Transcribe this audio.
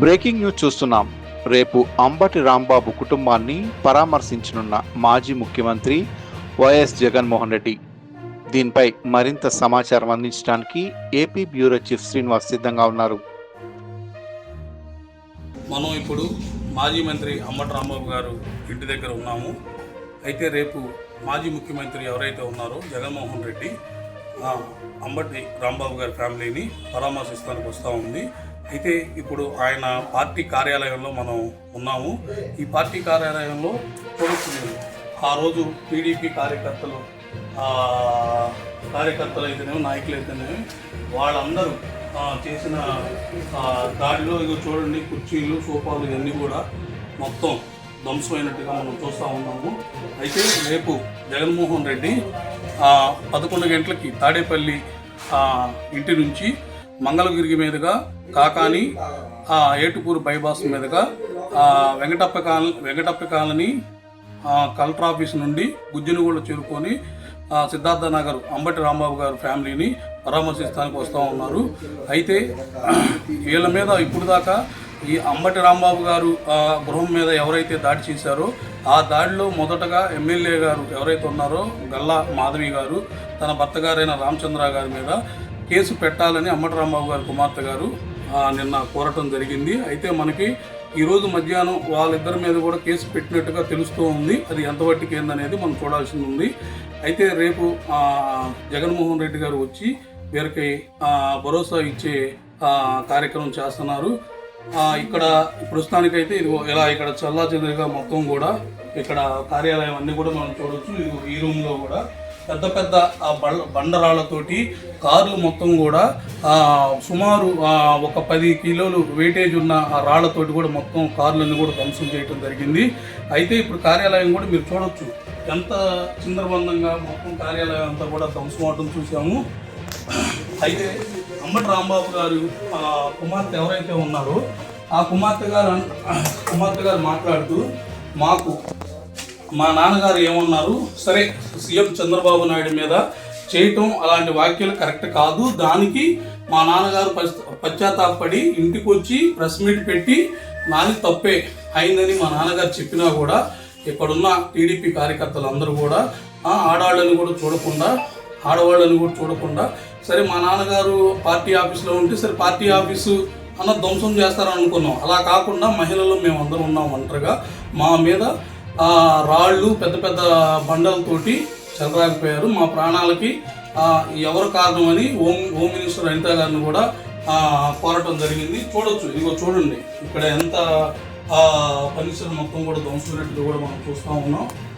Breaking news చూస్తున్నాం. రేపు అంబటి రాంబాబు కుటుంబాన్ని పరామర్శించనున్న మాజీ ముఖ్యమంత్రి వైఎస్ జగన్మోహన్ రెడ్డి. దీనిపై మరింత సమాచారం అందించడానికి ఏపీ బ్యూరో చీఫ్ శ్రీనివాస్ సిద్ధంగా ఉన్నారు. మనం ఇప్పుడు మాజీ మంత్రి అంబటి రాంబాబు గారు ఇంటి దగ్గర ఉన్నాము. అయితే రేపు మాజీ ముఖ్యమంత్రి ఎవరైతే ఉన్నారో జగన్మోహన్ రెడ్డి అంబటి రాంబాబు గారి ఫ్యామిలీని పరామర్శిస్తానికి వస్తూ ఉంది. అయితే ఇప్పుడు ఆయన పార్టీ కార్యాలయంలో మనం ఉన్నాము. ఈ పార్టీ కార్యాలయంలో చూడొచ్చు, ఆ రోజు టీడీపీ కార్యకర్తలు అయితేనేమో నాయకులు అయితేనేమో వాళ్ళందరూ చేసిన దాడిలో ఇక చూడండి, కుర్చీలు సోఫాలు ఇవన్నీ కూడా మొత్తం ధ్వంసమైనట్టుగా మనం చూస్తూ ఉన్నాము. అయితే రేపు జగన్మోహన్ రెడ్డి 11 గంటలకి తాడేపల్లి ఇంటి నుంచి మంగళగిరి మీదుగా కాకాని ఏటుకూరు బైపాస్ మీదుగా వెంకటప్ప కాలనీ కలెక్టర్ ఆఫీస్ నుండి గుజ్జనగూడ చేరుకొని సిద్ధార్థ నగర్ అంబటి రాంబాబు గారు ఫ్యామిలీని పరామర్శిస్తానికి వస్తూ ఉన్నారు. అయితే వీళ్ళ మీద ఇప్పుడు దాకా ఈ అంబటి రాంబాబు గారు గృహం మీద ఎవరైతే దాడి చేశారో ఆ దాడిలో మొదటగా ఎమ్మెల్యే గారు ఎవరైతే ఉన్నారో గల్లా మాధవి గారు తన భర్త గారైన రామచంద్ర గారి మీద కేసు పెట్టాలని అంబటి రాంబాబు గారి కుమార్తె గారు నిన్న కోరటం జరిగింది. అయితే మనకి ఈరోజు మధ్యాహ్నం వాళ్ళిద్దరి మీద కూడా కేసు పెట్టినట్టుగా తెలుస్తూ ఉంది. అది ఎంతవరకు ఏందనేది మనం చూడాల్సి ఉంది. అయితే రేపు జగన్మోహన్ రెడ్డి గారు వచ్చి వీరికి భరోసా ఇచ్చే కార్యక్రమం చేస్తున్నారు. ఇక్కడ ప్రస్తుతానికైతే ఇది ఇలా ఇక్కడ చల్లాచెదురుగా మొత్తం కూడా ఇక్కడ కార్యాలయం అన్నీ కూడా మనం చూడవచ్చు. ఈ రూమ్లో కూడా పెద్ద పెద్ద బండరాళ్లతోటి కార్లు మొత్తం కూడా సుమారు ఒక 10 కిలోలు వెయిటేజ్ ఉన్న ఆ రాళ్లతోటి కూడా మొత్తం కార్లన్నీ కూడా ధ్వంసం చేయడం జరిగింది. అయితే ఇప్పుడు కార్యాలయం కూడా మీరు చూడవచ్చు, ఎంత చిందరబందంగా మొత్తం కార్యాలయం అంతా కూడా ధ్వంసం అవడం చూసాము. అయితే అంబటి రాంబాబు గారు కుమార్తె ఎవరైతే ఉన్నారో ఆ కుమార్తె గారు మాట్లాడుతూ మా నాన్నగారు ఏమన్నారు, సరే సీఎం చంద్రబాబు నాయుడు మీద చేయటం అలాంటి వ్యాఖ్యలు కరెక్ట్ కాదు, దానికి మా నాన్నగారు పశ్చాత్తాపడి ఇంటికి వచ్చి ప్రెస్ మీట్ పెట్టి నాది తప్పే అయిందని మా నాన్నగారు చెప్పినా కూడా ఇక్కడున్న టీడీపీ కార్యకర్తలు అందరూ కూడా ఆడవాళ్ళని కూడా చూడకుండా సరే మా నాన్నగారు పార్టీ ఆఫీస్లో ఉంటే సరే పార్టీ ఆఫీసు అన్న ధ్వంసం చేస్తారని అనుకున్నాం. అలా కాకుండా మహిళలు మేము అందరం ఉన్నాం ఒంటరిగా, మా మీద రాళ్ళు పెద్ద పెద్ద బండలతోటి చెలరాకపోయారు. మా ప్రాణాలకి ఎవరు కారణమని హోమ్ మినిస్టర్ అనిత గారిని కూడా కోరటం జరిగింది. చూడొచ్చు, ఇదిగో చూడండి ఇక్కడ ఎంత పరిసరం మొత్తం కూడా ధ్వంసమైనట్టు కూడా మనం చూస్తూ ఉన్నాం.